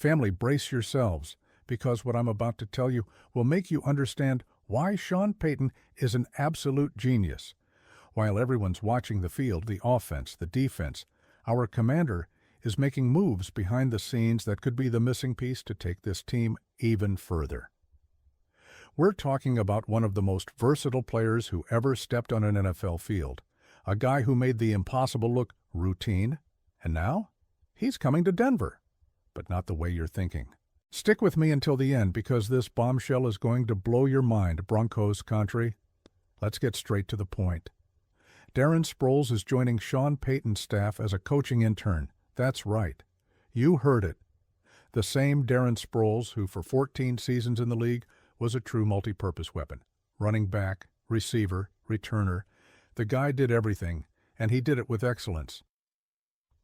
Family, brace yourselves, because what I'm about to tell you will make you understand why Sean Payton is an absolute genius. While everyone's watching the field, the offense, the defense, our commander is making moves behind the scenes that could be the missing piece to take this team even further. We're talking about one of the most versatile players who ever stepped on an NFL field, a guy who made the impossible look routine, and now he's coming to Denver, but not the way you're thinking. Stick with me until the end because this bombshell is going to blow your mind, Broncos Country. Let's get straight to the point. Darren Sproles is joining Sean Payton's staff as a coaching intern. That's right. You heard it. The same Darren Sproles who for 14 seasons in the league was a true multi-purpose weapon. Running back, receiver, returner. The guy did everything, and he did it with excellence.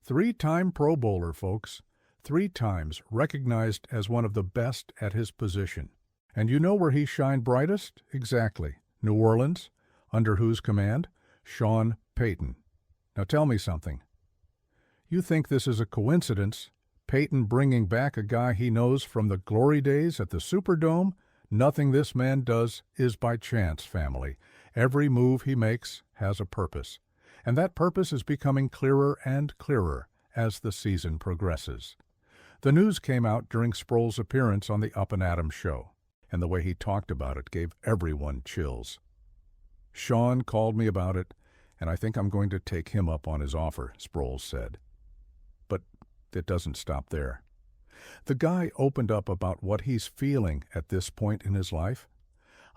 3-time Pro Bowler, folks. 3 times recognized as one of the best at his position. And you know where he shined brightest? Exactly. New Orleans. Under whose command? Sean Payton. Now tell me something. You think this is a coincidence? Payton bringing back a guy he knows from the glory days at the Superdome? Nothing this man does is by chance, family. Every move he makes has a purpose. And that purpose is becoming clearer and clearer as the season progresses. The news came out during Sproles' appearance on the Up and Adams show, and the way he talked about it gave everyone chills. Sean called me about it, and I think I'm going to take him up on his offer, Sproles said. But it doesn't stop there. The guy opened up about what he's feeling at this point in his life.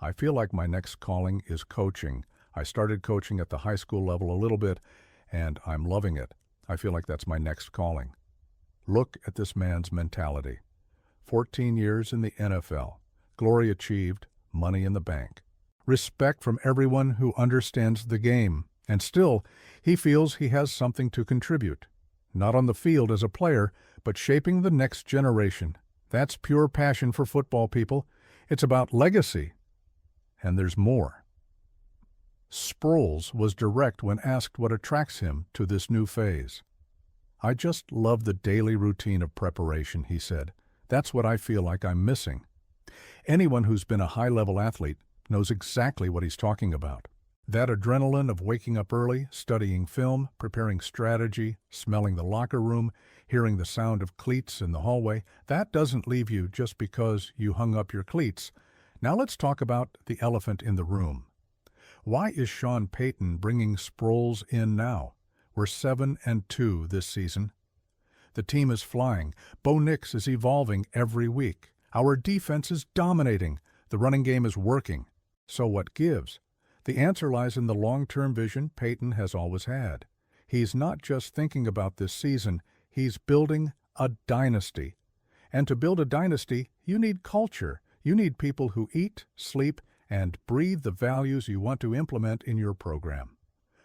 I feel like my next calling is coaching. I started coaching at the high school level a little bit, and I'm loving it. I feel like that's my next calling. Look at this man's mentality. 14 years in the NFL. Glory achieved, money in the bank. Respect from everyone who understands the game. And still, he feels he has something to contribute. Not on the field as a player, but shaping the next generation. That's pure passion for football, people. It's about legacy. And there's more. Sproles was direct when asked what attracts him to this new phase. I just love the daily routine of preparation, he said. That's what I feel like I'm missing. Anyone who's been a high-level athlete knows exactly what he's talking about. That adrenaline of waking up early, studying film, preparing strategy, smelling the locker room, hearing the sound of cleats in the hallway, that doesn't leave you just because you hung up your cleats. Now let's talk about the elephant in the room. Why is Sean Payton bringing Sproles in now? We're 7-2 this season. The team is flying. Bo Nix is evolving every week. Our defense is dominating. The running game is working. So what gives? The answer lies in the long-term vision Payton has always had. He's not just thinking about this season, he's building a dynasty. And to build a dynasty, you need culture. You need people who eat, sleep, and breathe the values you want to implement in your program.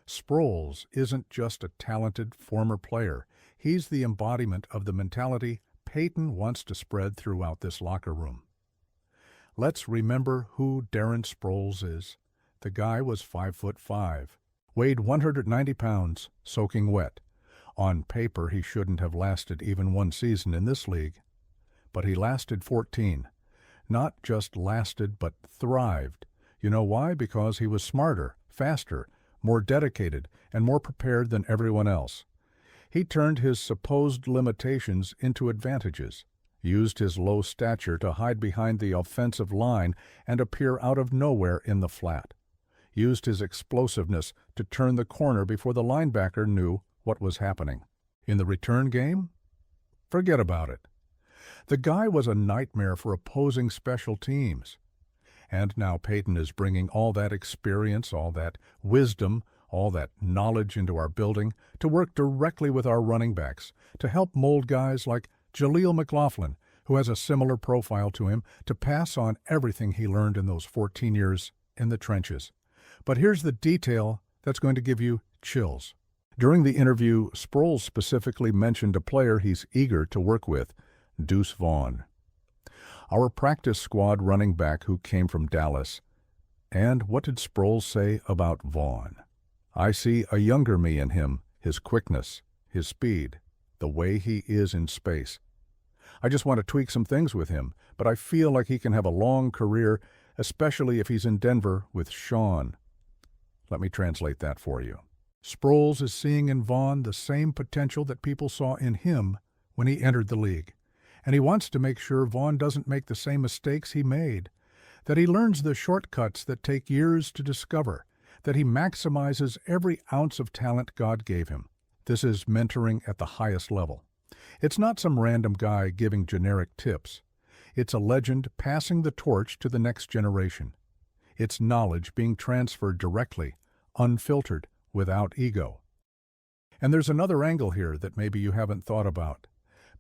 Sproles isn't just a talented former player. He's the embodiment of the mentality Payton wants to spread throughout this locker room. Let's remember who Darren Sproles is. The guy was 5'5", weighed 190 pounds, soaking wet. On paper, he shouldn't have lasted even 1 season in this league. But he lasted 14. Not just lasted, but thrived. You know why? Because he was smarter, faster, more dedicated, and more prepared than everyone else. He turned his supposed limitations into advantages, used his low stature to hide behind the offensive line and appear out of nowhere in the flat, used his explosiveness to turn the corner before the linebacker knew what was happening. In the return game? Forget about it. The guy was a nightmare for opposing special teams. And now Payton is bringing all that experience, all that wisdom, all that knowledge into our building to work directly with our running backs, to help mold guys like Jaleel McLaughlin, who has a similar profile to him, to pass on everything he learned in those 14 years in the trenches. But here's the detail that's going to give you chills. During the interview, Sproles specifically mentioned a player he's eager to work with, Deuce Vaughn, our practice squad running back who came from Dallas. And what did Sproles say about Vaughn? I see a younger me in him, his quickness, his speed, the way he is in space. I just want to tweak some things with him, but I feel like he can have a long career, especially if he's in Denver with Sean. Let me translate that for you. Sproles is seeing in Vaughn the same potential that people saw in him when he entered the league, and he wants to make sure Vaughn doesn't make the same mistakes he made, that he learns the shortcuts that take years to discover, that he maximizes every ounce of talent God gave him. This is mentoring at the highest level. It's not some random guy giving generic tips. It's a legend passing the torch to the next generation. It's knowledge being transferred directly, unfiltered, without ego. And there's another angle here that maybe you haven't thought about.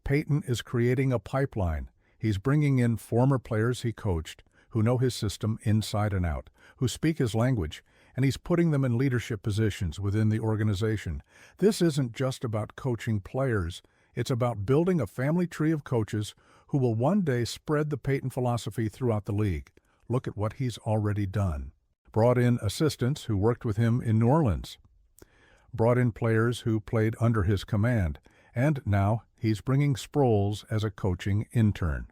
Payton is creating a pipeline. He's bringing in former players he coached, who know his system inside and out, who speak his language, and he's putting them in leadership positions within the organization. This isn't just about coaching players. It's about building a family tree of coaches who will one day spread the Payton philosophy throughout the league. Look at what he's already done. Brought in assistants who worked with him in New Orleans. Brought in players who played under his command. And now he's bringing Sproles as a coaching intern.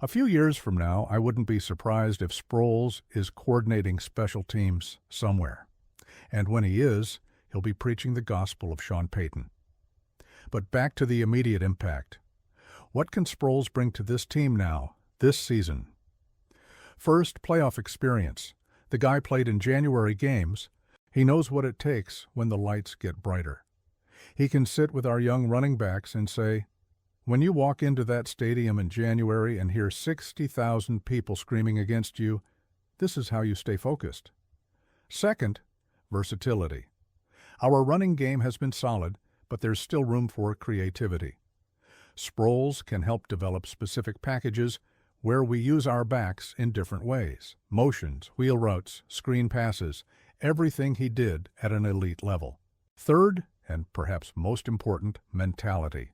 A few years from now, I wouldn't be surprised if Sproles is coordinating special teams somewhere. And when he is, he'll be preaching the gospel of Sean Payton. But back to the immediate impact. What can Sproles bring to this team now, this season? First, playoff experience. The guy played in January games. He knows what it takes when the lights get brighter. He can sit with our young running backs and say, when you walk into that stadium in January and hear 60,000 people screaming against you, this is how you stay focused. Second, versatility. Our running game has been solid, but there's still room for creativity. Sproles can help develop specific packages where we use our backs in different ways. Motions, wheel routes, screen passes, everything he did at an elite level. Third, and perhaps most important, mentality.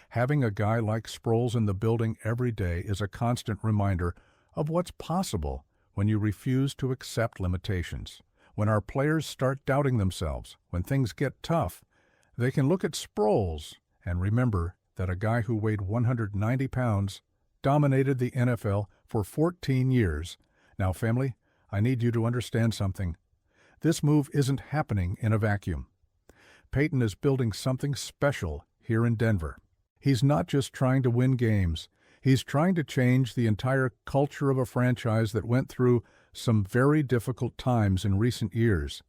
Having a guy like Sproles in the building every day is a constant reminder of what's possible when you refuse to accept limitations. When our players start doubting themselves, when things get tough, they can look at Sproles and remember that a guy who weighed 190 pounds dominated the NFL for 14 years. Now, family, I need you to understand something. This move isn't happening in a vacuum. Payton is building something special here in Denver. He's not just trying to win games. He's trying to change the entire culture of a franchise that went through some very difficult times in recent years.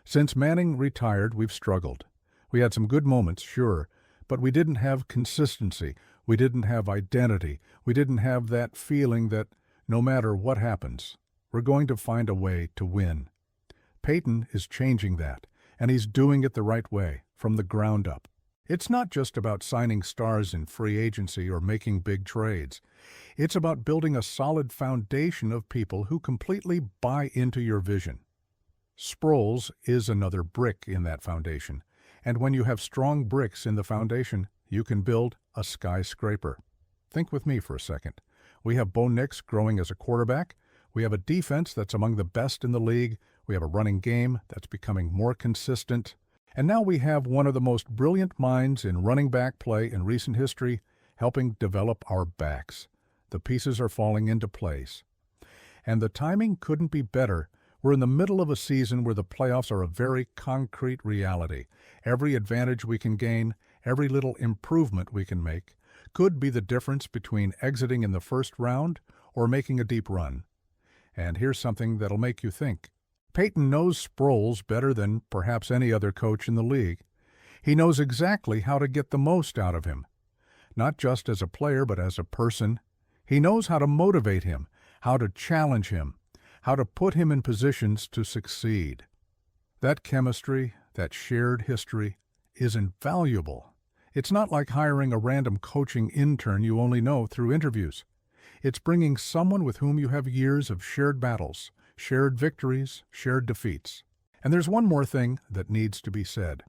Since Manning retired, we've struggled. We had some good moments, sure, but we didn't have consistency. We didn't have identity. We didn't have that feeling that no matter what happens, we're going to find a way to win. Payton is changing that, and he's doing it the right way, from the ground up. It's not just about signing stars in free agency or making big trades. It's about building a solid foundation of people who completely buy into your vision. Sproles is another brick in that foundation, and when you have strong bricks in the foundation, you can build a skyscraper. Think with me for a second. We have Bo Nix growing as a quarterback. We have a defense that's among the best in the league. We have a running game that's becoming more consistent. And now we have one of the most brilliant minds in running back play in recent history helping develop our backs. The pieces are falling into place. And the timing couldn't be better. We're in the middle of a season where the playoffs are a very concrete reality. Every advantage we can gain, every little improvement we can make, could be the difference between exiting in the first round or making a deep run. And here's something that'll make you think. Payton knows Sproles better than perhaps any other coach in the league. He knows exactly how to get the most out of him, not just as a player but as a person. He knows how to motivate him, how to challenge him, how to put him in positions to succeed. That chemistry, that shared history, is invaluable. It's not like hiring a random coaching intern you only know through interviews. It's bringing someone with whom you have years of shared battles, shared victories, shared defeats. And there's one more thing that needs to be said.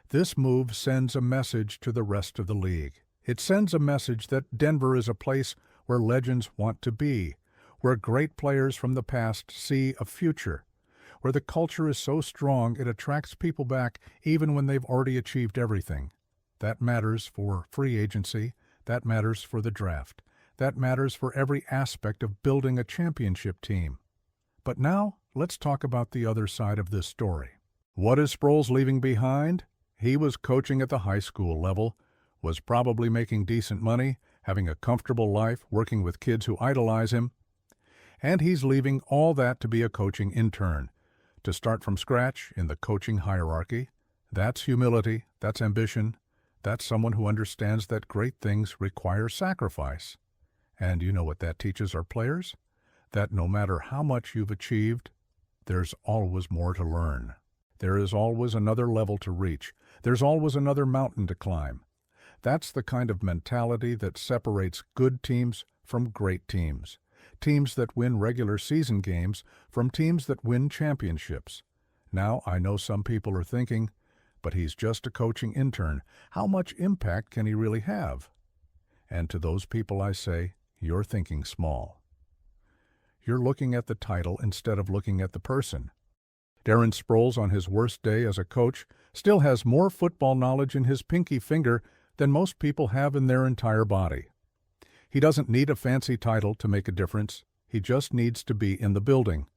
This move sends a message to the rest of the league. It sends a message that Denver is a place where legends want to be, where great players from the past see a future, where the culture is so strong it attracts people back even when they've already achieved everything. That matters for free agency. That matters for the draft. That matters for every aspect of building a championship team. But now, let's talk about the other side of this story. What is Sproles leaving behind? He was coaching at the high school level, was probably making decent money, having a comfortable life, working with kids who idolize him. And he's leaving all that to be a coaching intern, to start from scratch in the coaching hierarchy. That's humility, that's ambition, that's someone who understands that great things require sacrifice. And you know what that teaches our players? That no matter how much you've achieved, there's always more to learn. There is always another level to reach. There's always another mountain to climb. That's the kind of mentality that separates good teams from great teams. Teams that win regular season games from teams that win championships. Now, I know some people are thinking, but he's just a coaching intern. How much impact can he really have? And to those people I say, you're thinking small. You're looking at the title instead of looking at the person. Darren Sproles, on his worst day as a coach, still has more football knowledge in his pinky finger than most people have in their entire body. He doesn't need a fancy title to make a difference. He just needs to be in the building.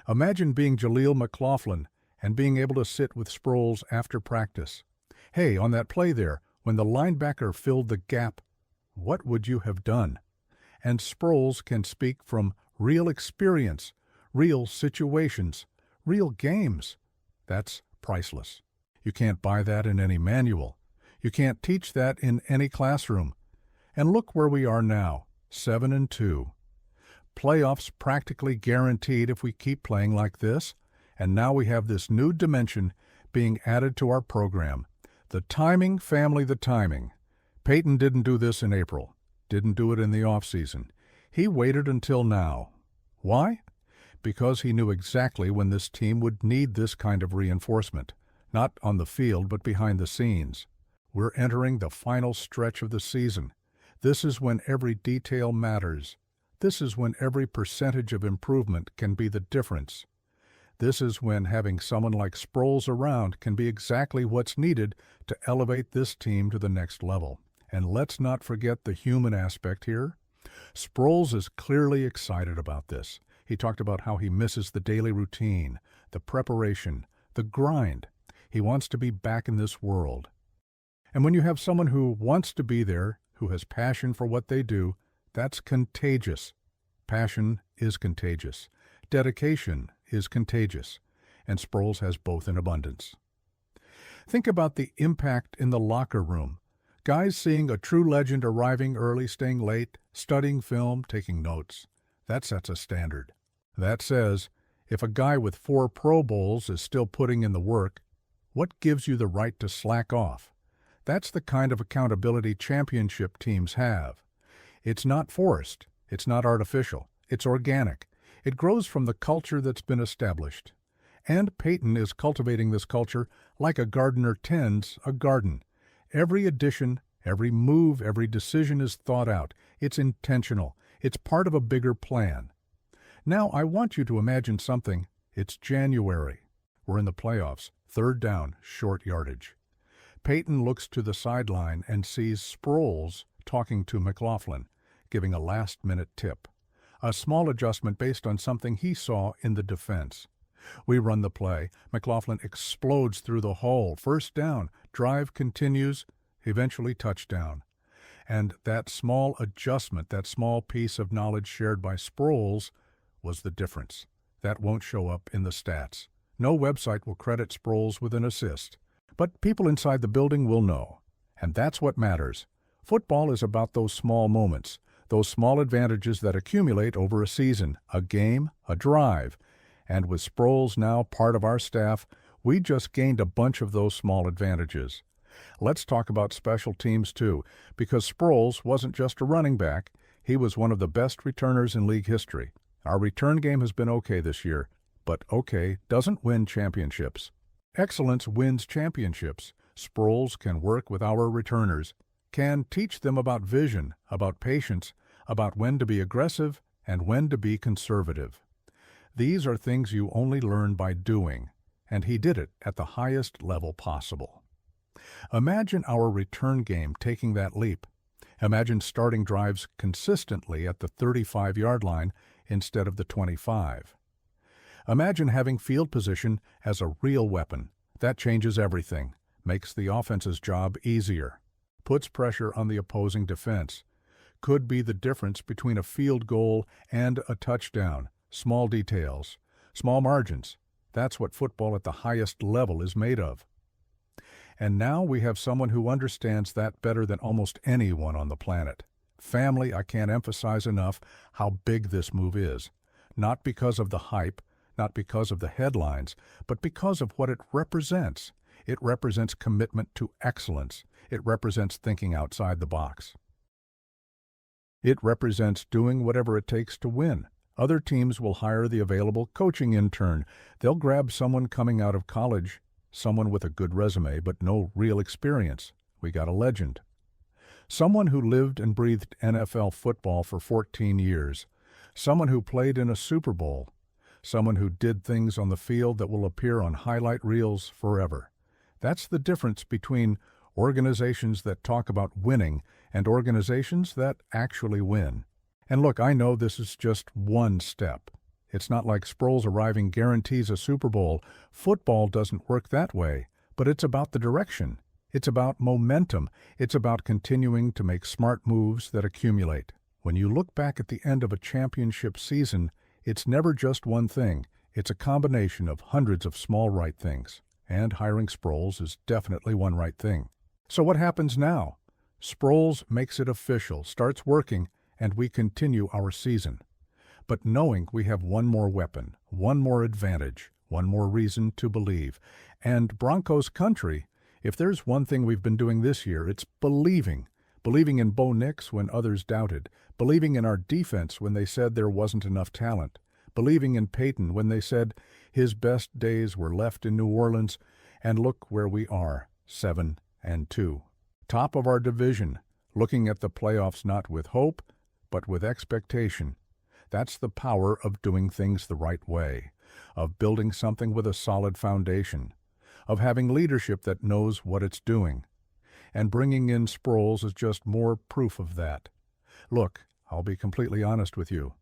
Imagine being Jaleel McLaughlin and being able to sit with Sproles after practice. Hey, on that play there, when the linebacker filled the gap, what would you have done? And Sproles can speak from real experience, real situations, real games. That's priceless. You can't buy that in any manual. You can't teach that in any classroom. And look where we are now, 7-2. Playoffs practically guaranteed if we keep playing like this, and now we have this new dimension being added to our program. The timing, family, the timing. Payton didn't do this in April, didn't do it in the offseason. He waited until now. Why? Because he knew exactly when this team would need this kind of reinforcement, not on the field but behind the scenes. We're entering the final stretch of the season. This is when every detail matters. This is when every percentage of improvement can be the difference. This is when having someone like Sproles around can be exactly what's needed to elevate this team to the next level. And let's not forget the human aspect here. Sproles is clearly excited about this. He talked about how he misses the daily routine, the preparation, the grind. He wants to be back in this world. And when you have someone who wants to be there, who has passion for what they do, that's contagious. Passion is contagious. Dedication is contagious. And Sproles has both in abundance. Think about the impact in the locker room. Guys seeing a true legend arriving early, staying late, studying film, taking notes. That sets a standard. That says, if a guy with 4 Pro Bowls is still putting in the work, what gives you the right to slack off? That's the kind of accountability championship teams have. It's not forced. It's not artificial. It's organic. It grows from the culture that's been established. And Payton is cultivating this culture like a gardener tends a garden. Every addition, every move, every decision is thought out. It's intentional. It's part of a bigger plan. Now, I want you to imagine something. It's January. We're in the playoffs. 3rd down, short yardage. Payton looks to the sideline and sees Sproles talking to McLaughlin, giving a last-minute tip. A small adjustment based on something he saw in the defense. We run the play. McLaughlin explodes through the hole. 1st down. Drive continues. Eventually touchdown. And that small adjustment, that small piece of knowledge shared by Sproles, was the difference. That won't show up in the stats. No website will credit Sproles with an assist. But people inside the building will know. And that's what matters. Football is about those small moments, those small advantages that accumulate over a season, a game, a drive. And with Sproles now part of our staff, we just gained a bunch of those small advantages. Let's talk about special teams too, because Sproles wasn't just a running back. He was one of the best returners in league history. Our return game has been okay this year, but okay doesn't win championships. Excellence wins championships. Sproles can work with our returners, can teach them about vision, about patience, about when to be aggressive and when to be conservative. These are things you only learn by doing, and he did it at the highest level possible. Imagine our return game taking that leap. Imagine starting drives consistently at the 35-yard line instead of the 25. Imagine having field position as a real weapon. That changes everything, makes the offense's job easier, puts pressure on the opposing defense, could be the difference between a field goal and a touchdown. Small details, small margins. That's what football at the highest level is made of. And now we have someone who understands that better than almost anyone on the planet. Family, I can't emphasize enough how big this move is. Not because of the hype, not because of the headlines, but because of what it represents. It represents commitment to excellence. It represents thinking outside the box. It represents doing whatever it takes to win. Other teams will hire the available coaching intern. They'll grab someone coming out of college, someone with a good resume but no real experience. We got a legend. Someone who lived and breathed NFL football for 14 years. Someone who played in a Super Bowl. Someone who did things on the field that will appear on highlight reels forever. That's the difference between organizations that talk about winning and organizations that actually win. And look, I know this is just one step. It's not like Sproles arriving guarantees a Super Bowl. Football doesn't work that way, but it's about the direction. It's about momentum. It's about continuing to make smart moves that accumulate. When you look back at the end of a championship season, it's never just one thing. It's a combination of hundreds of small right things. And hiring Sproles is definitely one right thing. So what happens now? Sproles makes it official, starts working, and we continue our season. But knowing we have one more weapon, one more advantage, one more reason to believe. And Broncos Country, if there's one thing we've been doing this year, it's believing. Believing in Bo Nix when others doubted. Believing in our defense when they said there wasn't enough talent. Believing in Payton when they said his best days were left in New Orleans. And look where we are, 7-2. Top of our division, looking at the playoffs not with hope, but with expectation. That's the power of doing things the right way, of building something with a solid foundation, of having leadership that knows what it's doing. And bringing in Sproles is just more proof of that. Look, I'll be completely honest with you.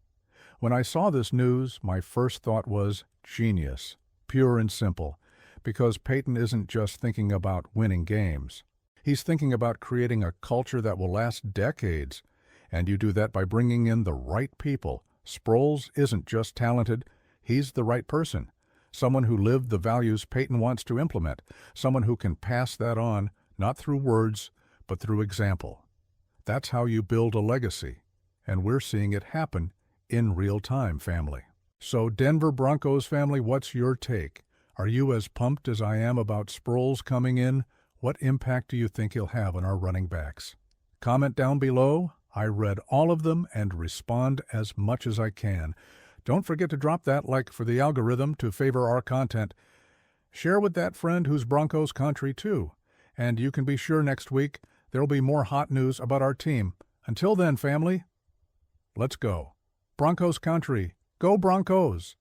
When I saw this news, my first thought was genius, pure and simple, because Payton isn't just thinking about winning games. He's thinking about creating a culture that will last decades, and you do that by bringing in the right people. Sproles isn't just talented, he's the right person, someone who lived the values Payton wants to implement, someone who can pass that on, not through words, but through example. That's how you build a legacy, and we're seeing it happen in real time, family. So Denver Broncos family, what's your take? Are you as pumped as I am about Sproles coming in? What impact do you think he'll have on our running backs? Comment down below. I read all of them and respond as much as I can. Don't forget to drop that like for the algorithm to favor our content. Share with that friend who's Broncos Country too. And you can be sure next week there'll be more hot news about our team. Until then, family, let's go. Broncos Country. Go Broncos!